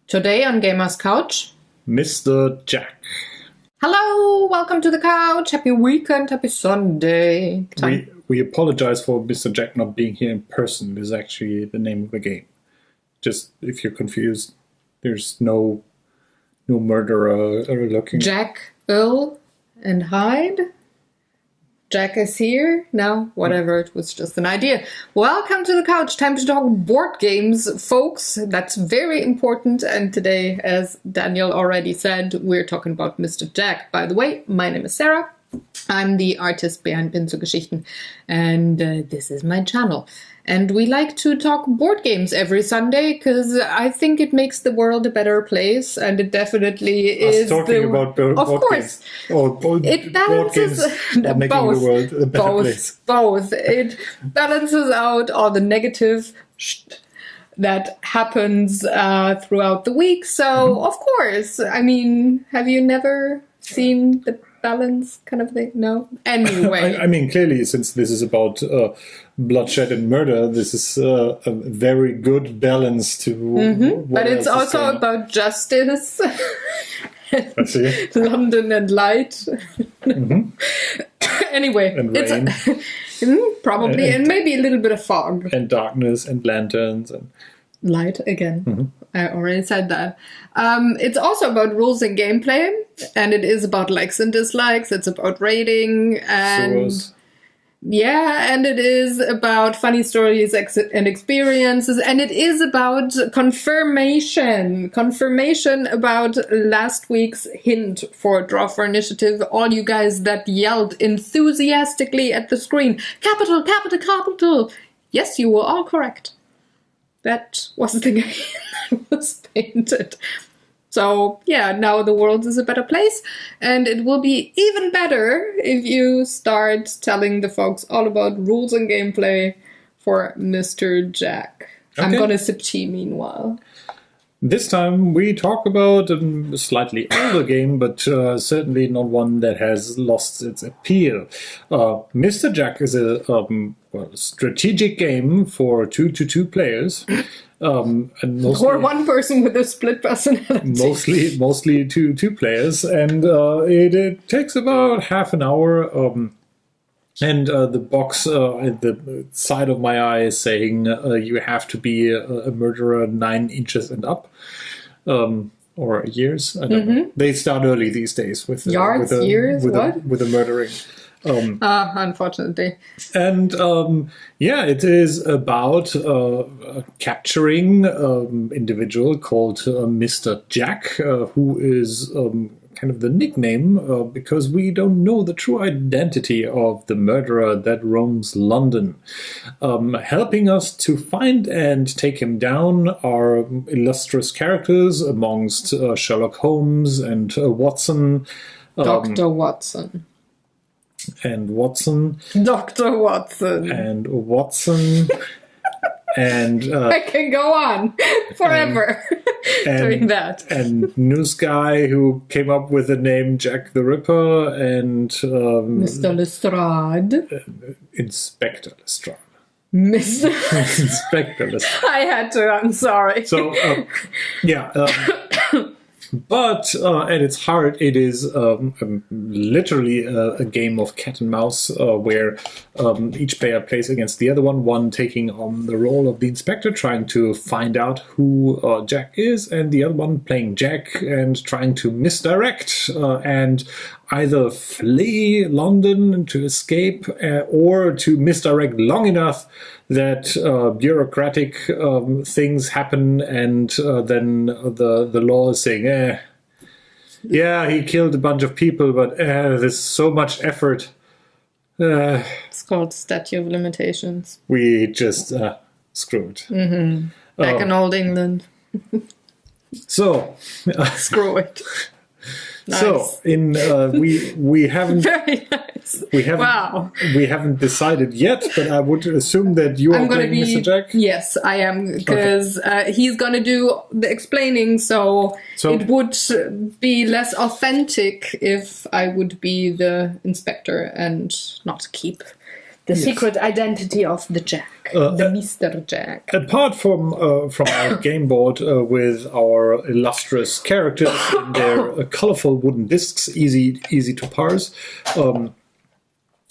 Today on Gamer's Couch, Mr. Jack. Hello, welcome to the couch. Happy weekend, happy Sunday. We apologize for Mr. Jack not being here in person. This is actually the name of the game. Just if you're confused, there's no murderer looking. Jack, Earl, and Hyde. Jack is here. No, whatever, it was just an idea. Welcome to the couch. Time to talk board games, folks. That's very important. And today, as Daniel already said, we're talking about Mr. Jack. By the way, my name is Sarah. I'm the artist behind Pinselgeschichten, and this is my channel. And we like to talk board games every Sunday because I think it makes the world a better place, and it definitely is. Talking about board course, games. It balances making the world a better place. Both. It balances out all the negative that happens throughout the week. So, of course, I mean, have you never seen the balance kind of thing? No? Anyway. I mean, clearly, since this is about bloodshed and murder, this is a very good balance to But it's also about justice. London and light. Anyway. And rain. Probably. And maybe a little bit of fog. And darkness and lanterns. And light again. I already said that. It's also about rules and gameplay, and it is about likes and dislikes. It's about rating and and it is about funny stories and experiences, and it is about confirmation about last week's hint for Draw for Initiative. All you guys that yelled enthusiastically at the screen, capital, capital, capital. Yes, you were all correct. That was the game that was painted. So, yeah, now the world is a better place, and it will be even better if you start telling the folks all about rules and gameplay for Mr. Jack. Okay. I'm gonna sip tea meanwhile. This time we talk about a slightly older game, but certainly not one that has lost its appeal. Mr. Jack is a strategic game for 2-2 players. And mostly, or one person with a split personality. Mostly two players, and it takes about half an hour. And the box at the side of my eye is saying you have to be a murderer 9 inches and up, or years. I don't know. They start early these days with yards, years, with the murdering. Unfortunately. And it is about capturing individual called Mr. Jack, who is kind of the nickname because we don't know the true identity of the murderer that roams London. Helping us to find and take him down are illustrious characters amongst Sherlock Holmes and Watson. Dr. Watson. And Watson. Dr. Watson. And Watson. And I can go on forever doing that. And news guy who came up with the name Jack the Ripper and Mr. Lestrade. Inspector Lestrade. Mr. Inspector Lestrade. I had to, I'm sorry. So, but at its heart, it is literally a game of cat and mouse where each player plays against the other one taking on the role of the inspector, trying to find out who Jack is, and the other one playing Jack and trying to misdirect and either flee London to escape or to misdirect long enough that bureaucratic things happen, and then the law is saying, he killed a bunch of people, but there's so much effort. It's called statute of limitations. We just screwed. Back in old England. So screw it. Nice. So we haven't very nice. We haven't decided yet, but I would assume that you are playing Mr. Jack. Yes, I am, because he's going to do the explaining. So it would be less authentic if I would be the inspector and not keep The secret identity of the Jack, the Mr. Jack. Apart from our game board with our illustrious characters and their colorful wooden discs, easy to parse,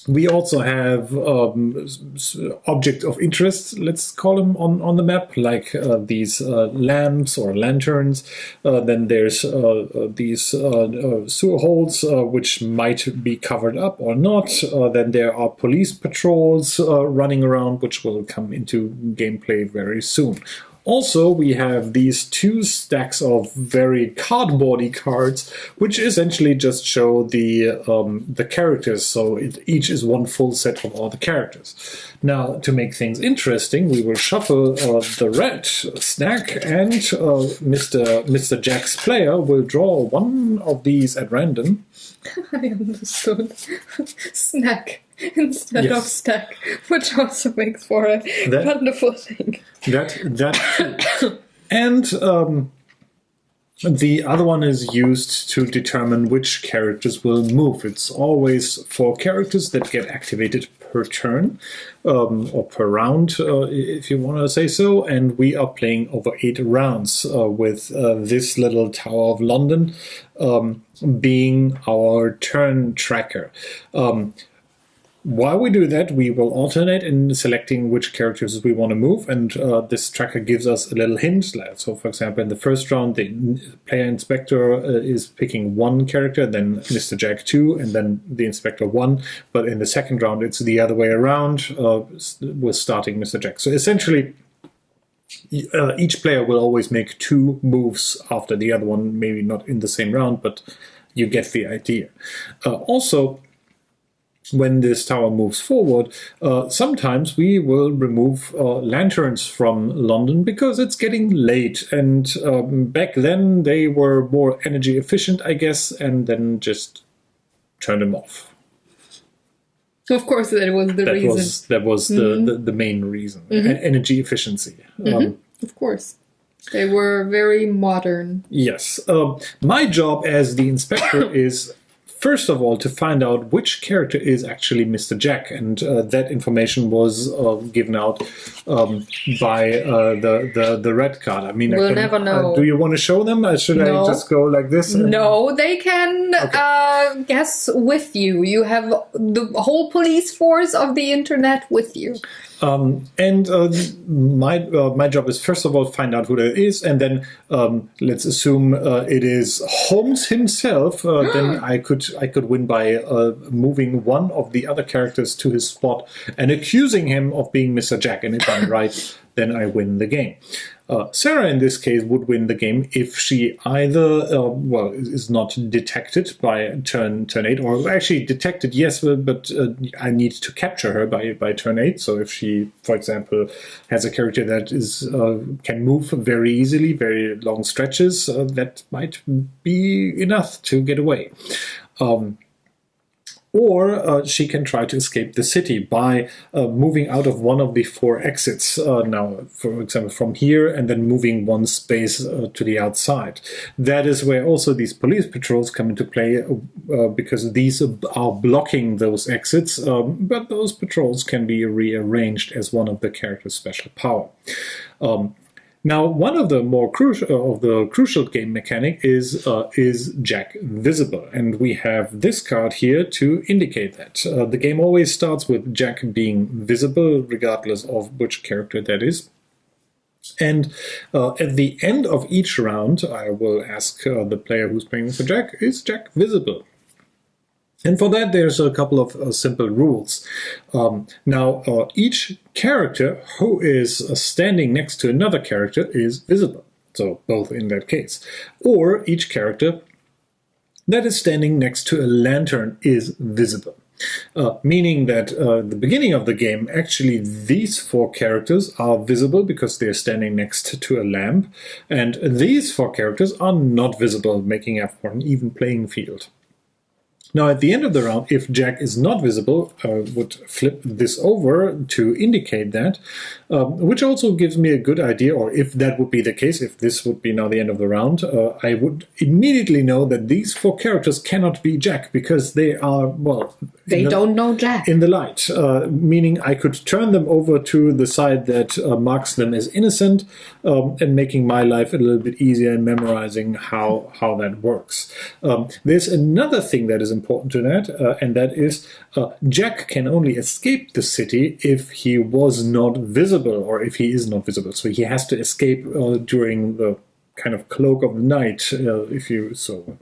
we also have objects of interest, let's call them, on the map, like these lamps or lanterns. Then there's these sewer holes, which might be covered up or not. Then there are police patrols running around, which will come into gameplay very soon. Also, we have these 2 stacks of very cardboardy cards, which essentially just show the characters. So each is one full set of all the characters. Now, to make things interesting, we will shuffle the red stack, and Mr. Jack's player will draw one of these at random. I understood. Snack instead of stack, which also makes for a wonderful thing. That and the other one is used to determine which characters will move. It's always 4 characters that get activated per turn, or per round, if you want to say so. And we are playing over 8 rounds with this little Tower of London being our turn tracker. While we do that, we will alternate in selecting which characters we want to move, and this tracker gives us a little hint. So, for example, in the first round, the player inspector is picking 1 character, then Mr. Jack 2, and then the inspector 1. But in the second round, it's the other way around. We're starting Mr. Jack. So essentially, each player will always make 2 moves after the other one, maybe not in the same round, but you get the idea. Also, when this tower moves forward, sometimes we will remove lanterns from London because it's getting late. And back then they were more energy efficient, I guess, and then just turn them off. So of course that was the reason. That was the main reason. Energy efficiency. Of course. They were very modern. Yes. My job as the inspector is, first of all, to find out which character is actually Mr. Jack, and that information was given out by the red card. I mean, we'll never know. Do you want to show them? Should I just go like this? No, they can guess with you. You have the whole police force of the internet with you. My job is, first of all, find out who that is, and then let's assume it is Holmes himself. Then I could win by moving one of the other characters to his spot and accusing him of being Mr. Jack. And if I'm right, then I win the game. Sarah, in this case, would win the game if she either, is not detected by turn 8, or actually detected, yes, but I need to capture her by turn 8. So if she, for example, has a character that is can move very easily, very long stretches, that might be enough to get away. Or she can try to escape the city by moving out of one of the 4 exits. Now, for example, from here, and then moving one space to the outside. That is where also these police patrols come into play, because these are blocking those exits, but those patrols can be rearranged as one of the character's special power. Now, one of the more crucial game mechanic is Jack visible, and we have this card here to indicate that. The game always starts with Jack being visible, regardless of which character that is. And at the end of each round, I will ask the player who's playing for Jack, is Jack visible? And for that, there's a couple of simple rules. Now, each character who is standing next to another character is visible. So both in that case. Or each character that is standing next to a lantern is visible. Meaning that at the beginning of the game, actually these 4 characters are visible because they're standing next to a lamp. And these 4 characters are not visible, making up for an even playing field. Now, at the end of the round, if Jack is not visible, would flip this over to indicate that, which also gives me a good idea, or if that would be the case, if this would be now the end of the round, I would immediately know that these 4 characters cannot be Jack, because they are, They don't know Jack. In the light, meaning I could turn them over to the side that marks them as innocent, and making my life a little bit easier in memorizing how that works. There's another thing that is important to that, and that is Jack can only escape the city if he was not visible, or if he is not visible. So he has to escape during the kind of cloak of the night, if you so.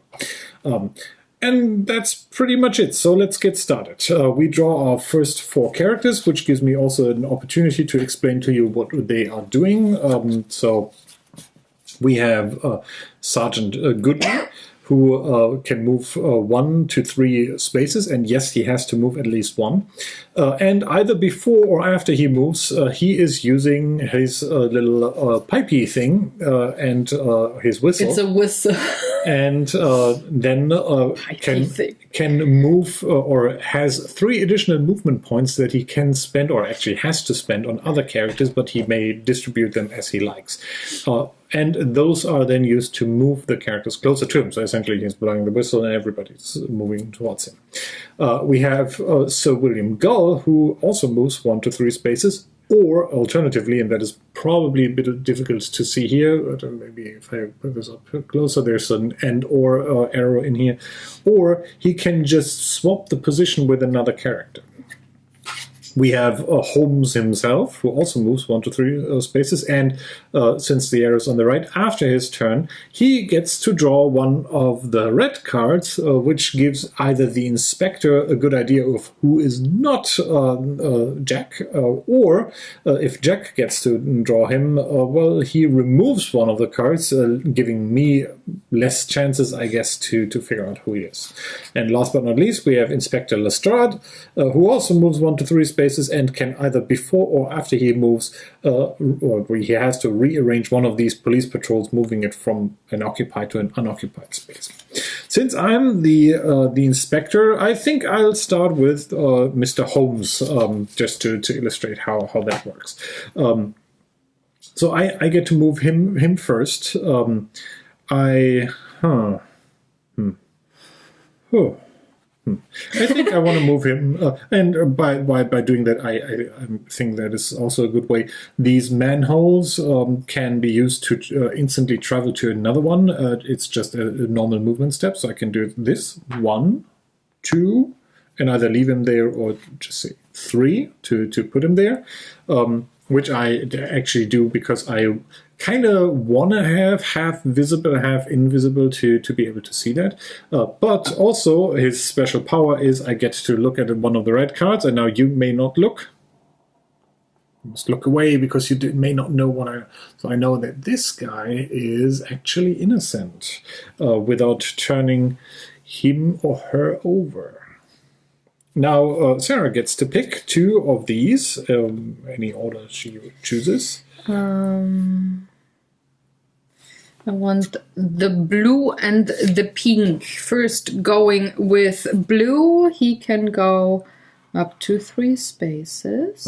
And that's pretty much it. So let's get started. We draw our first 4 characters, which gives me also an opportunity to explain to you what they are doing. So we have Sergeant Goodman, who can move 1 to 3 spaces, and yes, he has to move at least 1. And either before or after he moves, he is using his little pipey thing and his whistle. It's a whistle. And then can move or has 3 additional movement points that he can spend, or actually has to spend, on other characters, but he may distribute them as he likes. And those are then used to move the characters closer to him. So essentially he's blowing the whistle and everybody's moving towards him. We have Sir William Gull, who also moves 1 to 3 spaces. Or alternatively, and that is probably a bit difficult to see here, but maybe if I put this up closer, there's an and or arrow in here. Or he can just swap the position with another character. We have Holmes himself, who also moves 1 to 3 spaces, and since the arrow is on the right, after his turn, he gets to draw one of the red cards, which gives either the inspector a good idea of who is not Jack, or if Jack gets to draw him, well, he removes one of the cards, giving me less chances, I guess, to figure out who he is. And last but not least, we have Inspector Lestrade, who also moves 1 to 3 spaces, and can either before or after he moves, or he has to rearrange one of these police patrols, moving it from an occupied to an unoccupied space. Since I'm the inspector, I think I'll start with Mr. Holmes, just to illustrate how that works. So I get to move him first. I think I want to move him, and by doing that, I think that is also a good way. These manholes can be used to instantly travel to another one. It's just a normal movement step, so I can do this 1, 2, and either leave him there or just say 3 to put him there, which I actually do because I kind of want to have half visible, half invisible to be able to see that. But also his special power is I get to look at one of the red cards, and now you may not look. You must look away because you may not know what So I know that this guy is actually innocent without turning him or her over. Now Sarah gets to pick 2 of these, any order she chooses. I want the blue and the pink. First, going with blue, he can go up to 3 spaces.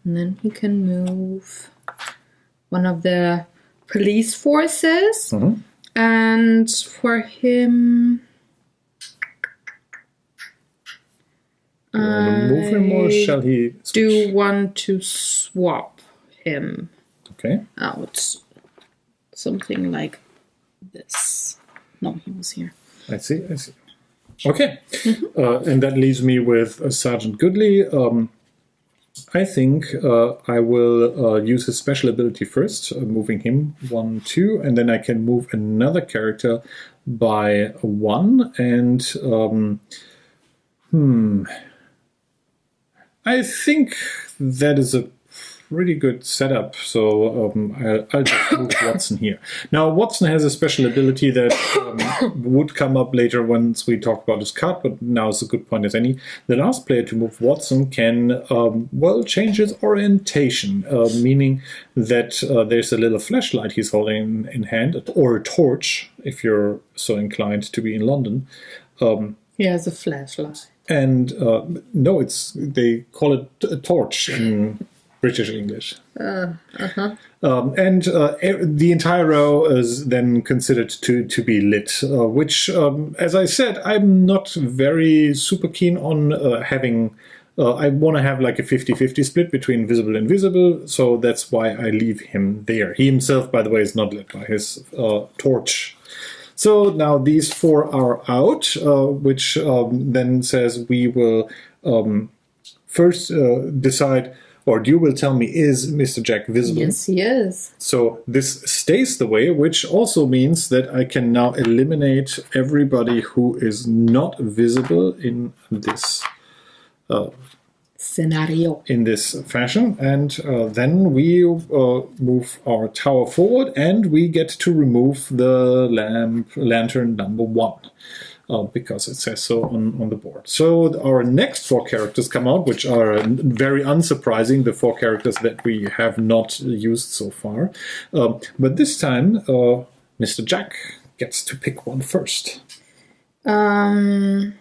And then he can move one of the police forces. And for him, you want to move him, or shall he switch? Do want to swap him out. Something like this. No, he was here. I see. Okay. And that leaves me with Sergeant Goodley. I think I will use his special ability first, moving him 1, 2, and then I can move another character by 1. And I think that is a pretty good setup, so I'll just move Watson here. Now, Watson has a special ability that would come up later once we talk about his card, but now is a good point as any. The last player to move Watson can, change his orientation, meaning that there's a little flashlight he's holding in hand, or a torch, if you're so inclined to be in London. He has a flashlight. And no, they call it a torch British English. And the entire row is then considered to be lit, which, as I said, I'm not very super keen on having. I want to have like a 50-50 split between visible and invisible, so that's why I leave him there. He himself, by the way, is not lit by his torch. So now these 4 are out, which then says we will first decide, or you will tell me, is Mr. Jack visible? Yes, he is. So this stays the way, which also means that I can now eliminate everybody who is not visible in this scenario. In this fashion, and then we move our tower forward, and we get to remove the lantern number 1. Because it says so on the board. So our next 4 characters come out, which are very unsurprising, the 4 characters that we have not used so far. But this time, Mr. Jack gets to pick one first. I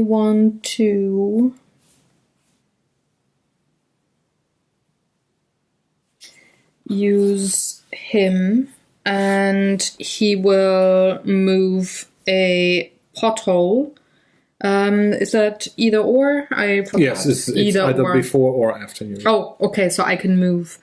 want to use him, and he will move a pothole. Is that either or? I forgot. Yes, it's either or. Before or after you. Oh, okay, so I can move.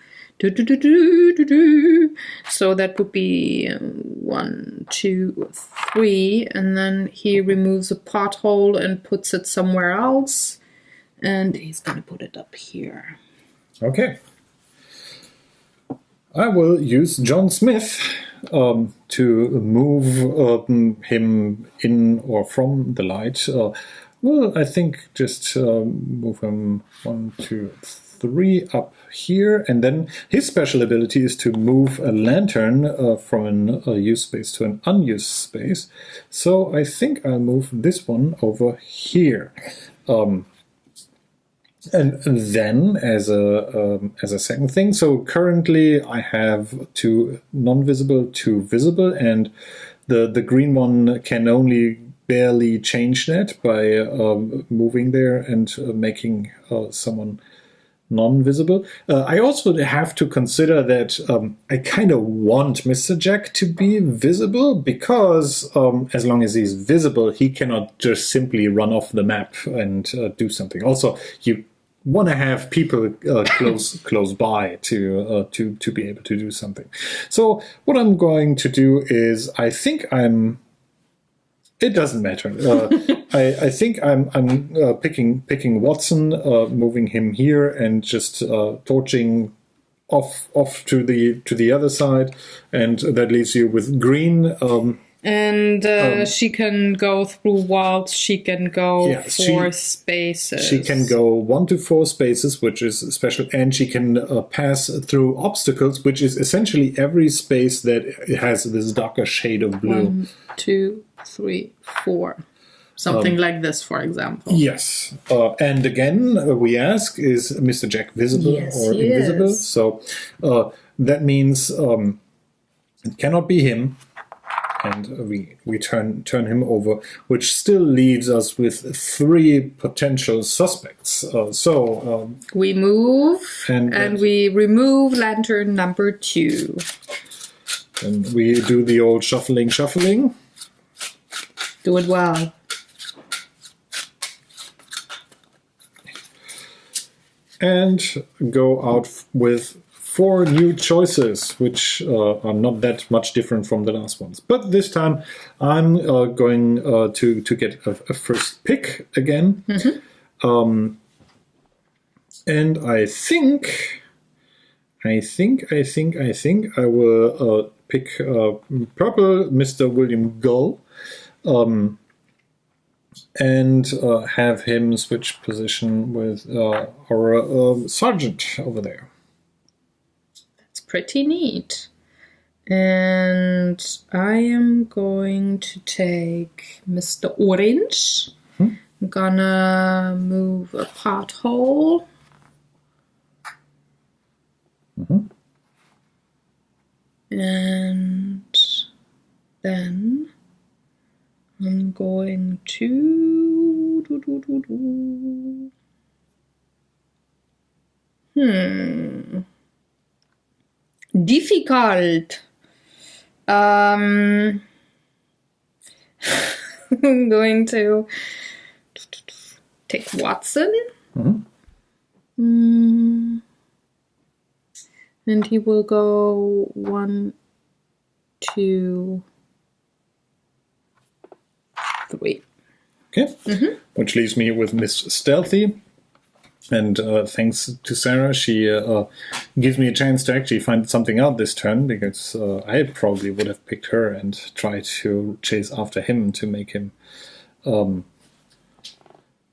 So that would be 1, 2, 3, and then he removes a pothole and puts it somewhere else, and he's gonna put it up here. Okay. I will use John Smith to move him in or from the light. Well, I think just move him 1, 2, 3 up here, and then his special ability is to move a lantern from a used space to an unused space. So I think I'll move this one over here. And then, as a second thing, so currently I have 2 non-visible, 2 visible, and the green one can only barely change that by moving there and making someone non-visible. I also have to consider that I kind of want Mr. Jack to be visible, because as long as he's visible, he cannot just simply run off the map and do something. Also, you want to have people close by to be able to do something. So what I'm going to do is, I think it doesn't matter. I think I'm picking Watson, moving him here, and just torching off to the other side, and that leaves you with green. She can go through walls. She can go 4 spaces. She can go 1 to 4 spaces, which is special, and she can pass through obstacles, which is essentially every space that has this darker shade of blue. 1, 2, 3, 4. Something like this, for example. Yes. And again, we ask, is Mr. Jack visible or invisible? Is. So that means it cannot be him. And we turn him over, which still leaves us with 3 potential suspects. We move, and we remove lantern number 2. And we do the old shuffling. Do it well. And go out with 4 new choices, which are not that much different from the last ones. But this time I'm going to get a first pick again. Mm-hmm. And I think I will pick purple Mr. William Gull, and have him switch position with our sergeant over there. Pretty neat. And I am going to take Mr. Orange. I'm gonna move a pothole. Mm-hmm. And then I'm going to Difficult. I'm going to take Watson. And he will go 1, 2, 3. Okay. Which leaves me with Miss Stealthy. And thanks to Sarah, she gives me a chance to actually find something out this turn, because I probably would have picked her and tried to chase after him to make him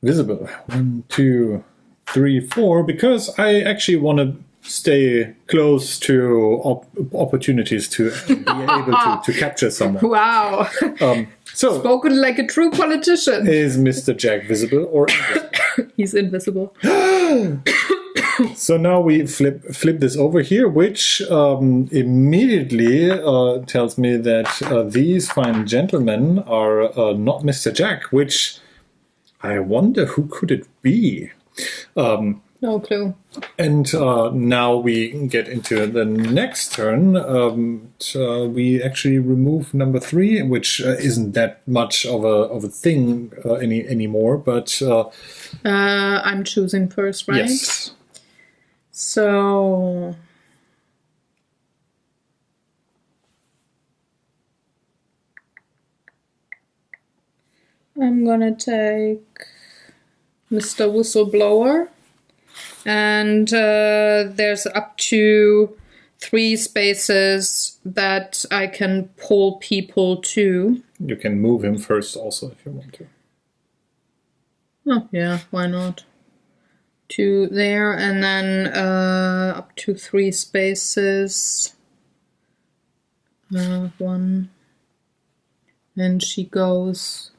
visible. 1, 2, 3, 4, because I actually want to stay close to opportunities to be able to capture someone. Wow. So spoken like a true politician. Is Mr. Jack visible or invisible? He's invisible. So now we flip this over here, which immediately tells me that these fine gentlemen are not Mr. Jack, which I wonder who could it be. No clue. And now we get into the next turn. We actually remove number 3, which isn't that much of a thing anymore. But I'm choosing first, right? Yes. So I'm gonna take Mr. Whistleblower. And there's up to 3 spaces that I can pull people to. You can move him first also if you want to. Oh, yeah, why not? 2 there, and then up to 3 spaces. 1. And she goes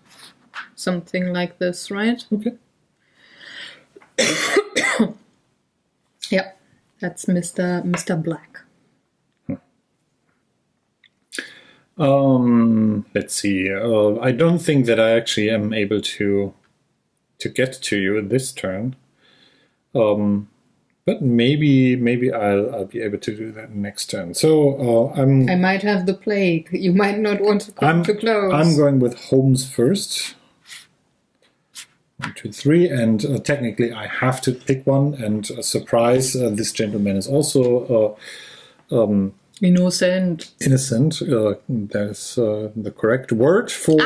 something like this, right? Okay. Yep, that's Mr. Black. Let's see. I don't think that I actually am able to get to you this turn. But maybe I'll be able to do that next turn. So I might have the plague. You might not want to come too close. I'm going with Holmes first. 1, 2, 3, and technically I have to pick one. And surprise, this gentleman is also innocent. Innocent. That is the correct word for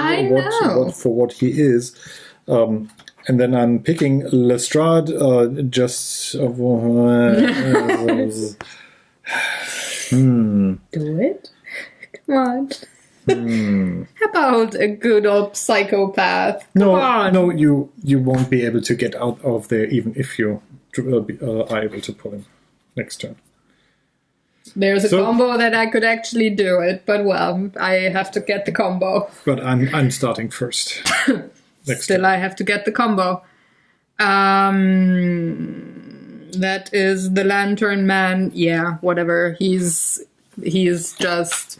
what he is. And then I'm picking Lestrade. Do it. Come on. How about a good old psychopath? No, you won't be able to get out of there even if you are able to pull him next turn. There's a combo that I could actually do it, but well, I have to get the combo. But I'm starting first. Still, I have to get the combo. That is the Lantern Man. Yeah, whatever. He's just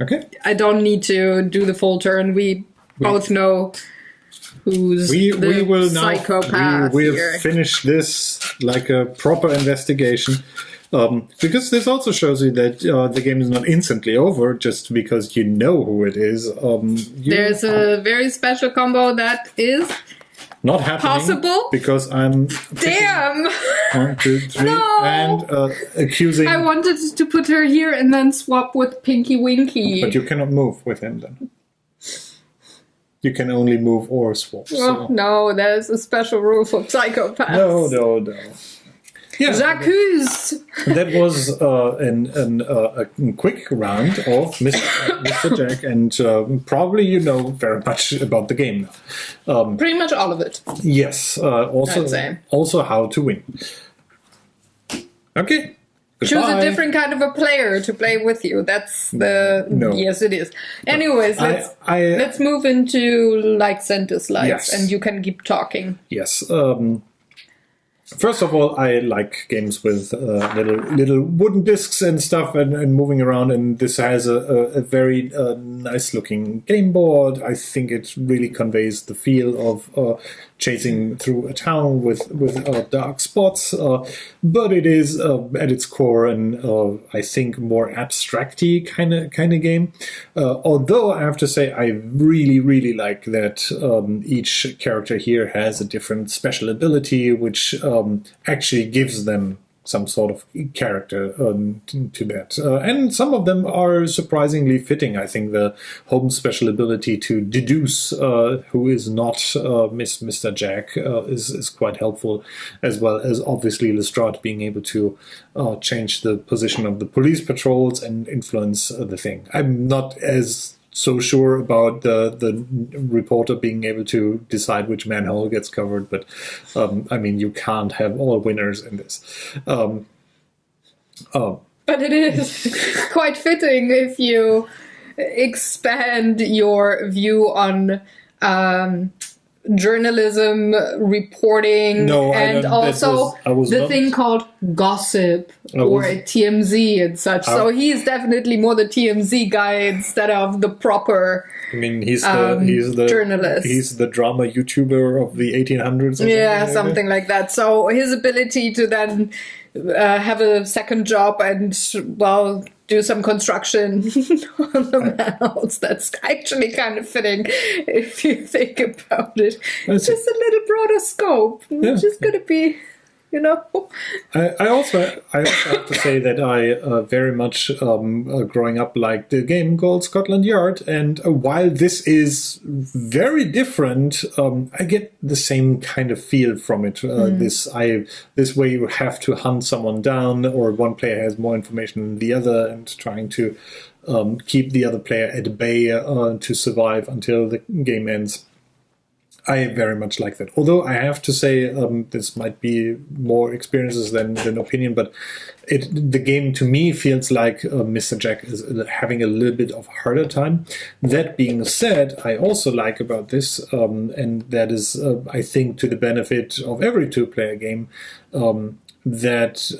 Okay. I don't need to do the full turn. We both know who's we will psychopath. We will here. finish this like a proper investigation. Because this also shows you that the game is not instantly over just because you know who it is. There's a very special combo that is not happening. Possible? Because I'm... Damn! 1, 2, 3, no! And accusing... I wanted to put her here and then swap with Pinky Winky. But you cannot move with him then. You can only move or swap. Oh, no, there's a special rule for psychopaths. No. Yeah, J'accuse! That was a quick round of Mr. Jack, and probably you know very much about the game now. Pretty much all of it. Yes. Also how to win. Okay. Goodbye. Choose a different kind of a player to play with you. That's the... No. Yes, it is. Anyways, let's move into likes and dislikes, yes. and you can keep talking. Yes. First of all, I like games with little wooden discs and stuff and moving around, and this has a very nice looking game board. I think it really conveys the feel of chasing through a town with dark spots, but it is at its core and I think more abstract-y kind of game. Although I have to say I really like that each character here has a different special ability, which actually gives them some sort of character to that. And some of them are surprisingly fitting. I think the Holmes' special ability to deduce who is not Mr. Jack is quite helpful, as well as obviously Lestrade being able to change the position of the police patrols and influence the thing. I'm not as so sure about the reporter being able to decide which manhole gets covered, but I mean, you can't have all winners in this. But it is quite fitting if you expand your view on journalism, reporting, and also the thing called gossip or TMZ and such. So he's definitely more the TMZ guy instead of the proper. I mean, he's the journalist. He's the drama YouTuber of the 1800s. Or something like that. So his ability to then have a second job and do some construction on the manholes. That's actually kind of fitting if you think about it. It's just a little broader scope. It's just going to be, I also have to say that I very much growing up liked the game called Scotland Yard, and while this is very different, I get the same kind of feel from it. This way you have to hunt someone down, or one player has more information than the other, and trying to keep the other player at bay to survive until the game ends. I very much like that. Although I have to say, this might be more experiences than opinion, but the game to me feels like Mr. Jack is having a little bit of a harder time. That being said, I also like about this, and that is, I think, to the benefit of every two-player game, that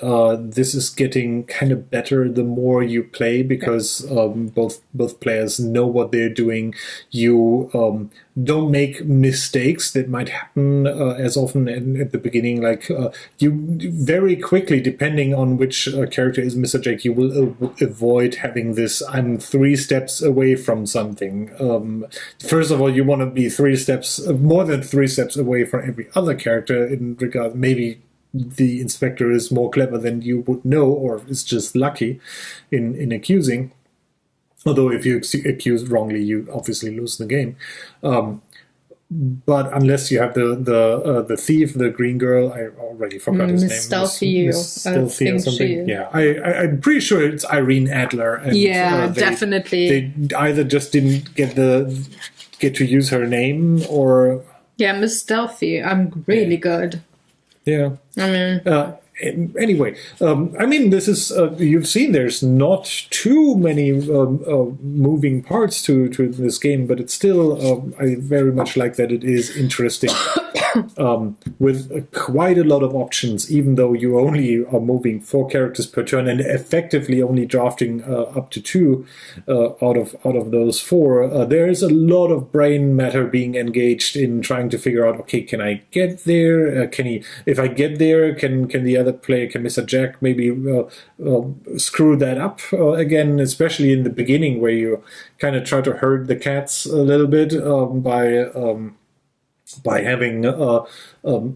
this is getting kind of better the more you play, because both players know what they're doing. You don't make mistakes that might happen as often at the beginning. Like you very quickly, depending on which character is Mr. Jack, you will avoid having this "I'm 3 steps away from something." First of all, you want to be more than 3 steps away from every other character in regard. Maybe the inspector is more clever than you would know, or is just lucky in accusing. Although if you accuse wrongly, you obviously lose the game. But unless you have the thief, the green girl, I already forgot his name. Miss Stealthy or something. Yeah, I'm pretty sure it's Irene Adler. And, definitely. They either just didn't get to use her name, or Miss Stealthy. I'm really good. Yeah. I mean, anyway, I mean, this is you've seen. There's not too many moving parts to this game, but it's still I very much like that it is interesting. With quite a lot of options, even though you only are moving 4 characters per turn and effectively only drafting up to 2 out of those 4. There is a lot of brain matter being engaged in trying to figure out, okay, can I get there? If I get there, can the other player, can Mr. Jack maybe screw that up again, especially in the beginning where you kind of try to herd the cats a little bit by having a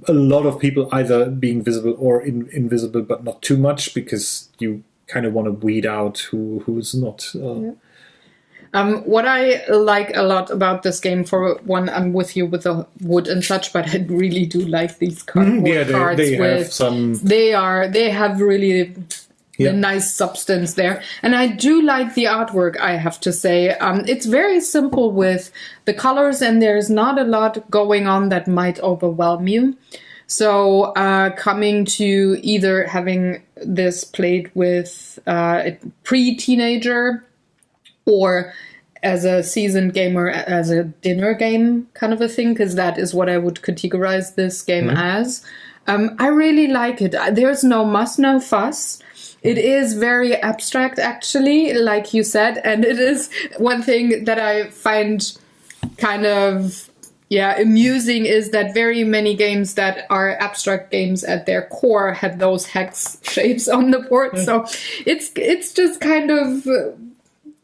lot of people either being visible or invisible, but not too much, because you kind of want to weed out who's not. What I like a lot about this game, for one, I'm with you with the wood and such, but I really do like these cardboard cards. They have really the nice substance there. And I do like the artwork, I have to say. It's very simple with the colors, and there's not a lot going on that might overwhelm you. So coming to either having this played with a pre-teenager or as a seasoned gamer, as a dinner game kind of a thing, because that is what I would categorize this game as. I really like it. There's no muss, no fuss. It is very abstract, actually, like you said. And it is one thing that I find kind of, amusing is that very many games that are abstract games at their core have those hex shapes on the board. So it's just kind of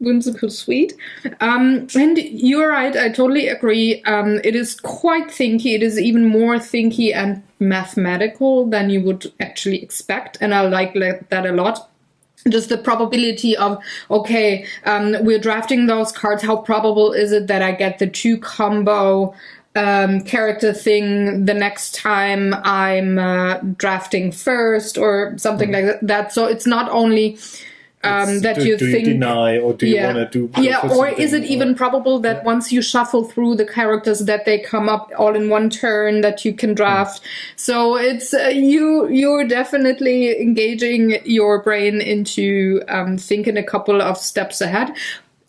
whimsical sweet. And you're right, I totally agree. It is quite thinky. It is even more thinky and mathematical than you would actually expect. And I like that a lot. Just the probability of, okay, we're drafting those cards. How probable is it that I get the 2 combo character thing the next time I'm drafting first or something like that. So it's not only that you do think... you deny or do you want to do... or is it even probable that once you shuffle through the characters that they come up all in one turn that you can draft? So it's you're definitely engaging your brain into thinking a couple of steps ahead,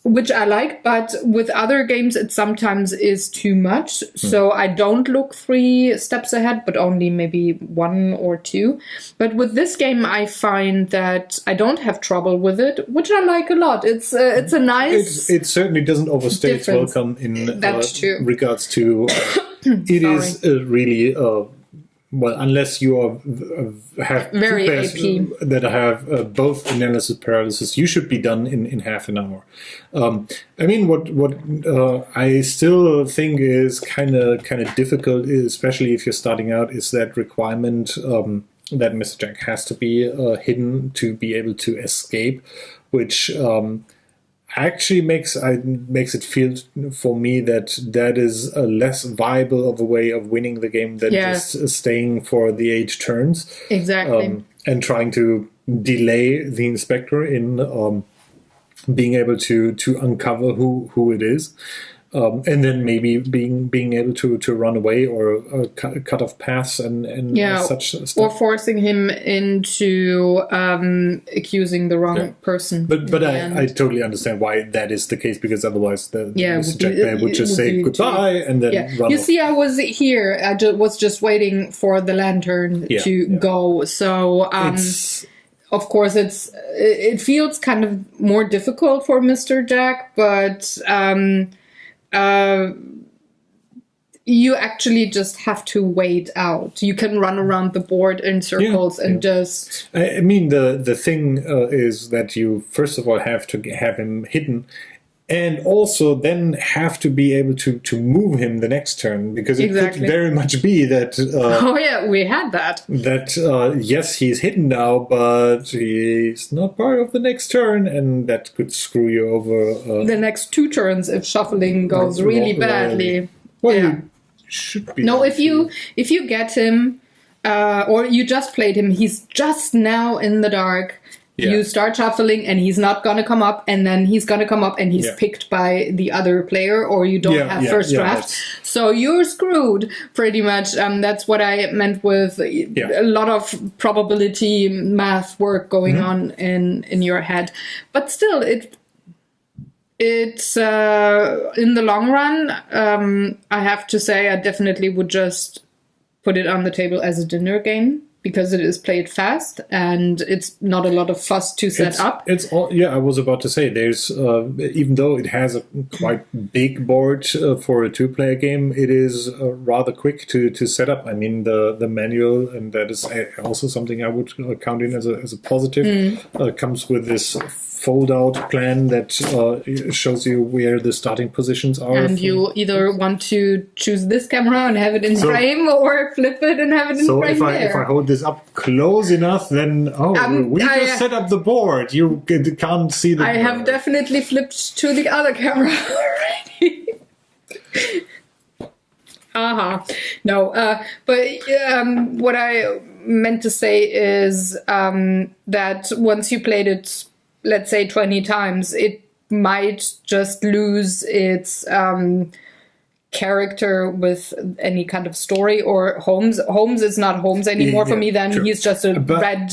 which I like, but with other games it sometimes is too much. So I don't look 3 steps ahead, but only maybe 1 or 2. But with this game, I find that I don't have trouble with it, which I like a lot. It's a nice... It certainly doesn't overstay its welcome in regards to... it is really... well, unless you have very players AP that have both analysis paralysis, you should be done in half an hour. I mean, what I still think is kind of difficult, especially if you're starting out, is that requirement that Mr. Jack has to be hidden to be able to escape, which actually makes it feel for me that is a less viable of a way of winning the game than just staying for the 8 turns. Exactly. And trying to delay the inspector in being able to uncover who it is. And then maybe being able to run away or cut off paths and such stuff. Or forcing him into accusing the wrong person. But I totally understand why that is the case, because otherwise Mr. Jack Bear would just say goodbye and then run off. See, I was here. I was just waiting for the lantern to go. So... of course, it feels kind of more difficult for Mr. Jack, but... you actually just have to wait out. You can run around the board in circles and just... I mean, the thing is that you, first of all, have to have him hidden, and also then have to be able to move him the next turn, because it could very much be that... we had that. That, yes, he's hidden now, but he's not part of the next turn, and that could screw you over... the next 2 turns if shuffling goes really badly. Well, you should be... No, if you get him, or you just played him, he's just now in the dark... You start shuffling and he's not going to come up, and then he's going to come up and he's picked by the other player, or you don't have first draft. So you're screwed pretty much. That's what I meant with a lot of probability math work going on in your head. But still, it's in the long run, I have to say I definitely would just put it on the table as a dinner game, because it is played fast and it's not a lot of fuss to set up. It's all, I was about to say, there's even though it has a quite big board for a 2-player game, it is rather quick to set up. I mean, the manual, and that is also something I would count in as a positive, comes with this fold-out plan that shows you where the starting positions are. And you either want to choose this camera and have it in frame, or flip it and have it in frame. So if I hold this up close enough, then we just set up the board. You can't see the board. I have definitely flipped to the other camera already. No, but what I meant to say is that once you played it, let's say 20 times, it might just lose its character with any kind of story. Or Holmes is not Holmes anymore for me. Then he's just a red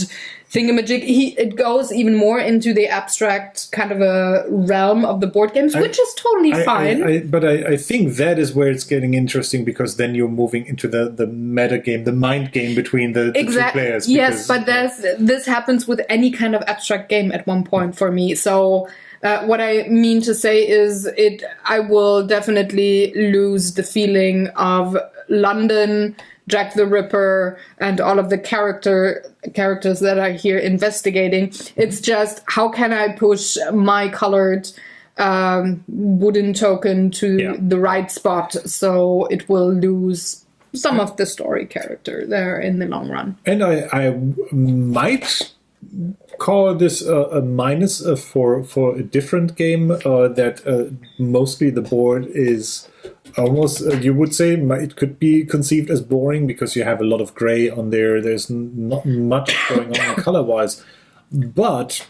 thingamajig. It goes even more into the abstract kind of a realm of the board games, which is totally fine. But I think that is where it's getting interesting, because then you're moving into the meta game, the mind game between the two players. Yes, but this happens with any kind of abstract game at one point for me. So what I mean to say is I will definitely lose the feeling of London, Jack the Ripper, and all of the characters that are here investigating. It's just, how can I push my colored wooden token to the right spot so it will lose some of the story character there in the long run. And I might call this a minus for a different game, that mostly the board is almost, you would say, it could be conceived as boring because you have a lot of gray on there. There's not much going on color-wise. But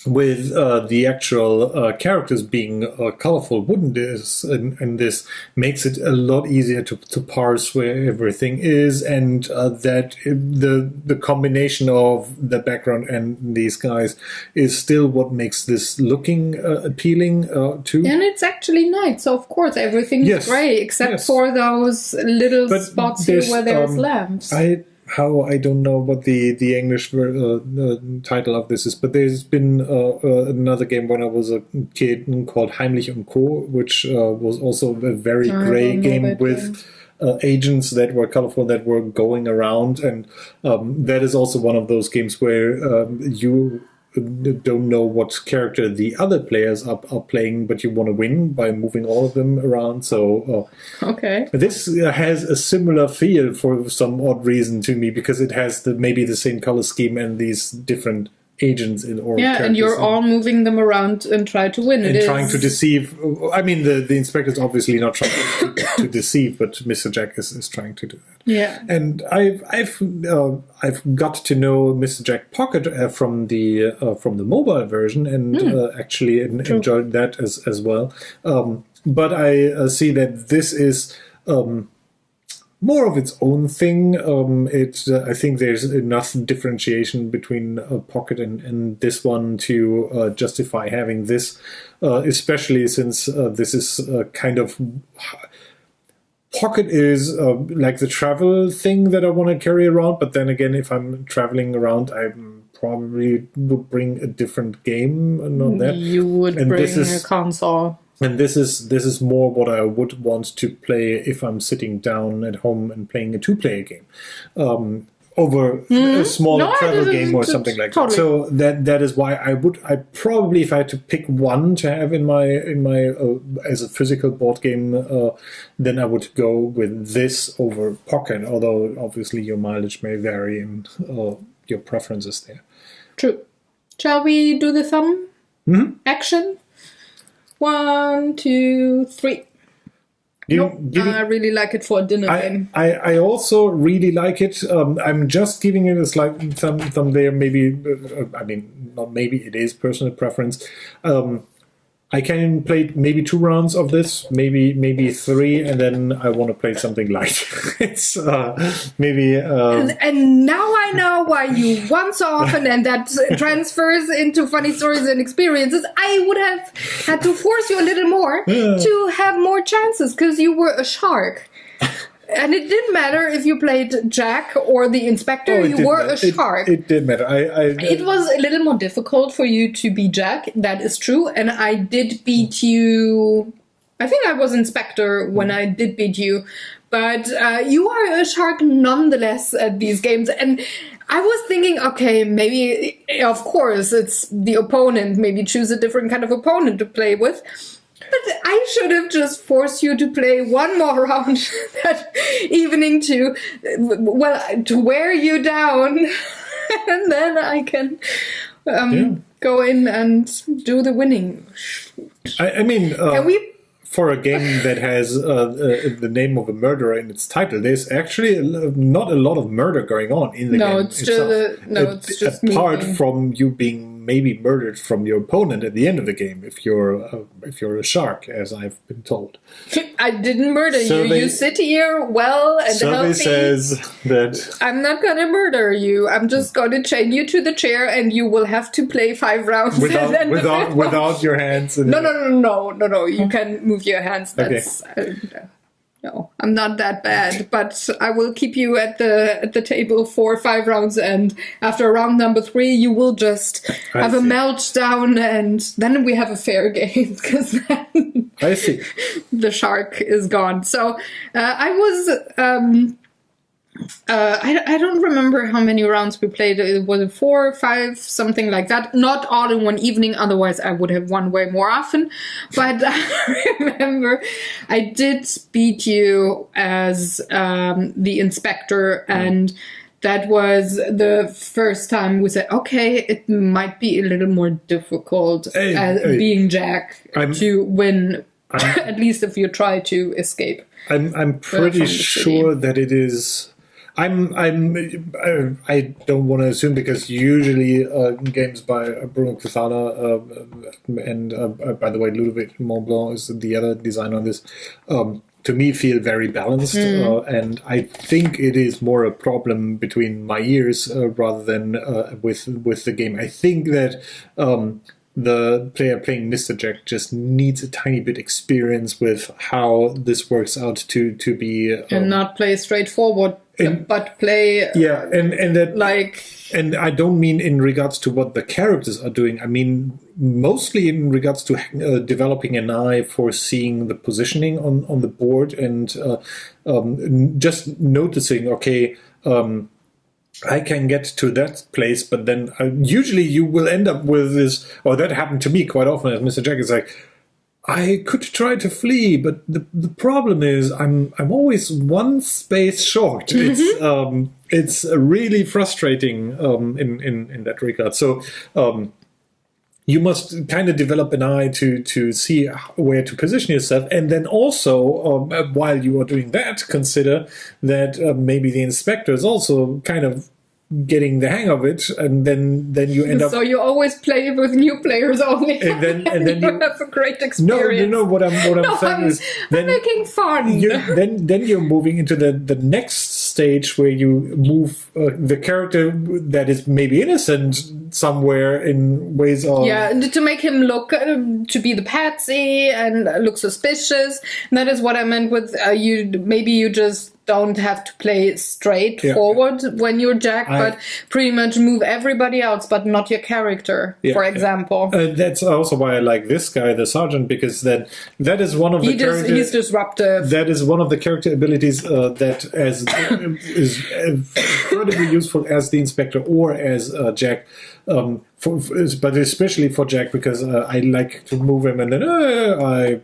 with the actual characters being colorful, wouldn't this? And this makes it a lot easier to parse where everything is, and that the combination of the background and these guys is still what makes this looking appealing too. And it's actually night, so of course everything is gray except for those little spots here where there's lamps. I don't know what the English title of this is, but there's been another game when I was a kid called Heimlich und Co., which was also a very gray game with agents that were colorful, that were going around, and that is also one of those games where you don't know what character the other players are playing, but you want to win by moving all of them around. So this has a similar feel for some odd reason to me, because it has maybe the same color scheme and these different agents and you're all moving them around and try to win. And trying to deceive. I mean, the inspector's obviously not trying to deceive, but Mr. Jack is trying to do that. Yeah. And I've got to know Mr. Jack Pocket from the mobile version, and actually enjoyed that as well. But I see that this is more of its own thing. I think there's enough differentiation between Pocket and this one to justify having this, especially since this is kind of... Pocket is like the travel thing that I want to carry around, but then again, if I'm traveling around, I probably would bring a different game. Not that you would bring a console. And this is more what I would want to play if I'm sitting down at home and playing a 2-player game, over a small travel game or something like that. So that is why I probably, if I had to pick one to have in my as a physical board game, then I would go with this over Pocket. Although obviously your mileage may vary and your preferences there. True. Shall we do the thumb action? 1, 2, 3. I really like it for a dinner game. I also really like it. I'm just giving it a slight thumb there. Maybe, I mean, not maybe, it is personal preference. I can play maybe 2 rounds of this, maybe 3, and then I want to play something light. It's maybe... And now I know why you won so often, and that transfers into funny stories and experiences. I would have had to force you a little more to have more chances, because you were a shark. And it didn't matter if you played Jack or the Inspector, you were a shark. It did matter. It was a little more difficult for you to be Jack, that is true. And I did beat you. I think I was Inspector when I did beat you. But you are a shark nonetheless at these games. And I was thinking, okay, maybe, of course, it's the opponent. Maybe choose a different kind of opponent to play with. But I should have just forced you to play one more round that evening to wear you down. And then I can go in and do the winning. I mean, for a game that has the name of a murderer in its title, there's actually not a lot of murder going on in the game itself. It's just apart from you being maybe murdered from your opponent at the end of the game if you're a shark, as I've been told. I didn't murder you. You sit here well and survey healthy. Says that I'm not going to murder you. I'm just going to chain you to the chair, and you will have to play 5 rounds without your hands. No. You can move your hands. That's no, I'm not that bad, but I will keep you at the table for 5 rounds, and after round number 3, you will just have a meltdown, and then we have a fair game, because then I see. The shark is gone. So I was... I don't remember how many rounds we played. Was it 4 or 5, something like that? Not all in one evening, otherwise I would have won way more often. But I remember I did beat you as the inspector, and that was the first time we said, okay, it might be a little more difficult being Jack to win, at least if you try to escape. I'm pretty sure that it is... I don't want to assume, because usually games by Bruno Cathala and by the way, Ludovic Montblanc is the other designer on this, to me feel very balanced, and I think it is more a problem between my ears rather than with the game. I think that the player playing Mr. Jack just needs a tiny bit experience with how this works out to be... and not play straightforward, but play... and that... And I don't mean in regards to what the characters are doing. I mean mostly in regards to developing an eye for seeing the positioning on the board, and just noticing, okay... I can get to that place, but then usually you will end up with this, or that happened to me quite often as Mr. Jack. Is like, I could try to flee, but the problem is I'm always one space short. It's really frustrating in that regard. So you must kind of develop an eye to see where to position yourself. And then also, while you are doing that, consider that maybe the inspector is also kind of getting the hang of it, and then you end up... So you always play with new players only, and then you have a great experience. No, what I'm saying is... I'm making fun. Then you're moving into the next stage, where you move the character that is maybe innocent somewhere in ways of... Yeah, to make him look, to be the patsy and look suspicious. And that is what I meant with you just don't have to play straight forward when you're Jack, but pretty much move everybody else, but not your character, for example. That's also why I like this guy, the sergeant, because that is one of he's disruptive. That is one of the character abilities that is incredibly useful as the inspector or as Jack. But especially for Jack, because I like to move him, and then I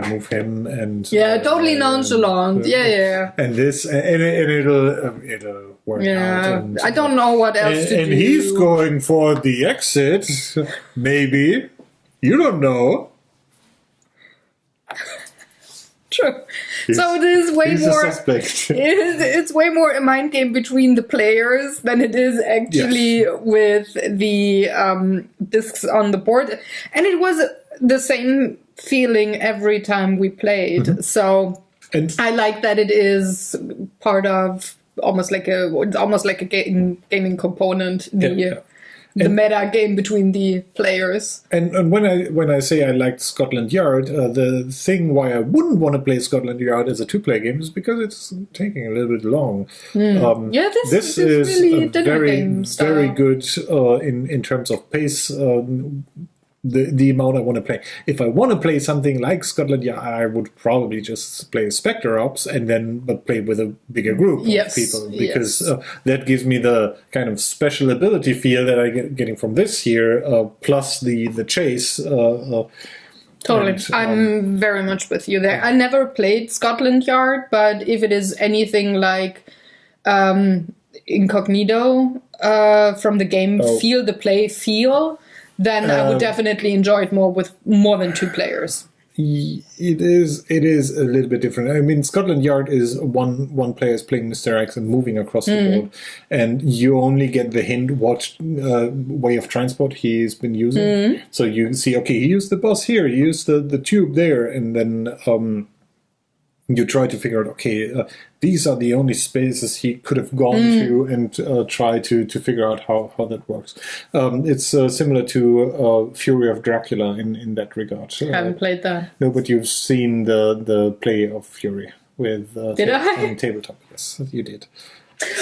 move him, and totally nonchalant, and this, and it'll work out. And, I don't know what else to do. And he's going for the exit, maybe. You don't know. True. So it is way more. It's way more a mind game between the players than it is actually with the discs on the board, and it was the same feeling every time we played. So I like that it is part of almost like a gaming component. The meta game between the players. And when I say I liked Scotland Yard, the thing why I wouldn't want to play Scotland Yard as a 2-player game is because it's taking a little bit long. This is really very good in terms of pace. The amount I want to play. If I want to play something like Scotland Yard, I would probably just play Spectre Ops but play with a bigger group of people, because that gives me the kind of special ability feel that I'm getting from this here, plus the chase. Totally. I'm very much with you there. I never played Scotland Yard, but if it is anything like Incognito from the game the play feel, then I would definitely enjoy it more with more than 2 players. It is a little bit different. I mean, Scotland Yard is one player is playing Mr. X and moving across the board, and you only get the hint what way of transport he's been using. So you see, okay, he used the bus here, he used the tube there, and then you try to figure out, okay, these are the only spaces he could have gone to, and try to figure out how that works. It's similar to Fury of Dracula in that regard. I haven't played that. No, but you've seen the play of Fury with did I? on tabletop. Yes, you did.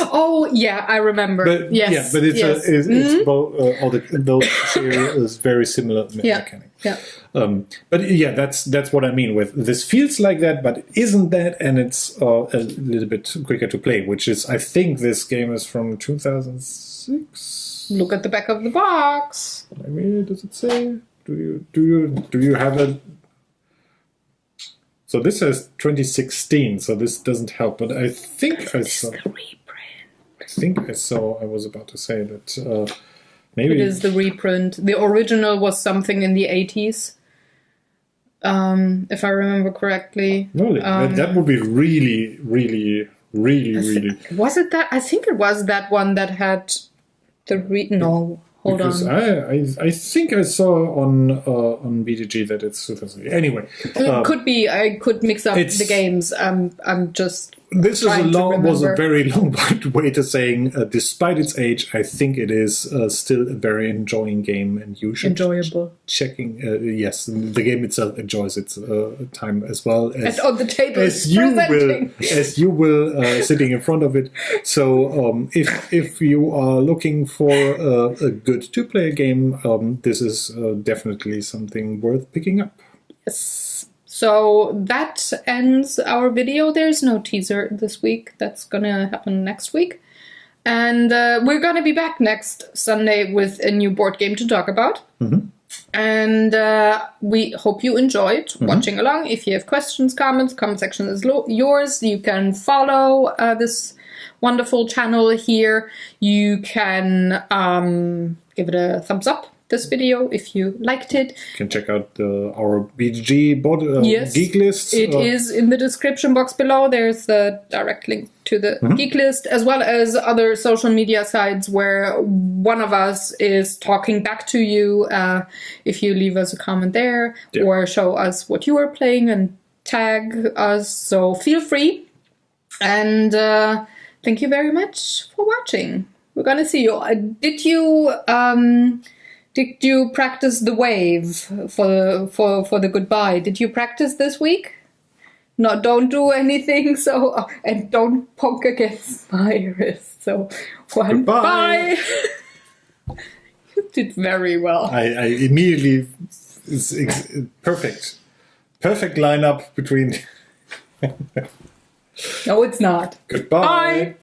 Oh yeah, I remember. But, yes, yeah, but it's both. All those series is very similar mechanic. Yeah. But yeah, that's what I mean with this. Feels like that, but it isn't that, and it's a little bit quicker to play. Which is, I think, this game is from 2006. Look at the back of the box. I mean, does it say? Do you have a? So this says 2016. So this doesn't help. But I think I saw. I was about to say that maybe it is the reprint. The original was something in the 80s, if I remember correctly. No, that would be really. Was it that? I think it was that one that had the no. Hold on. I think I saw on BDG that it's 2000. Anyway, it could be. I could mix up the games. I'm just. This was a very long way to saying, despite its age, I think it is still a very enjoying game, and you should checking. Yes, the game itself enjoys its time as well as on the table as you will sitting in front of it. So if you are looking for a good two-player game, this is definitely something worth picking up. Yes. So that ends our video. There's no teaser this week. That's gonna happen next week. And we're gonna be back next Sunday with a new board game to talk about. And we hope you enjoyed watching along. If you have questions, comments, comment section is yours. You can follow this wonderful channel here. You can give it a thumbs up, this video, if you liked it. You can check out our BGG board geek list. It is in the description box below. There's a direct link to the geek list, as well as other social media sites where one of us is talking back to you if you leave us a comment there or show us what you are playing and tag us. So feel free. And thank you very much for watching. We're gonna see you. Did you practice the wave for the goodbye? Did you practice this week? No, don't do anything. So and don't poke against my wrist. So bye. You did very well. I immediately it's perfect lineup between. No, it's not. Goodbye. Bye.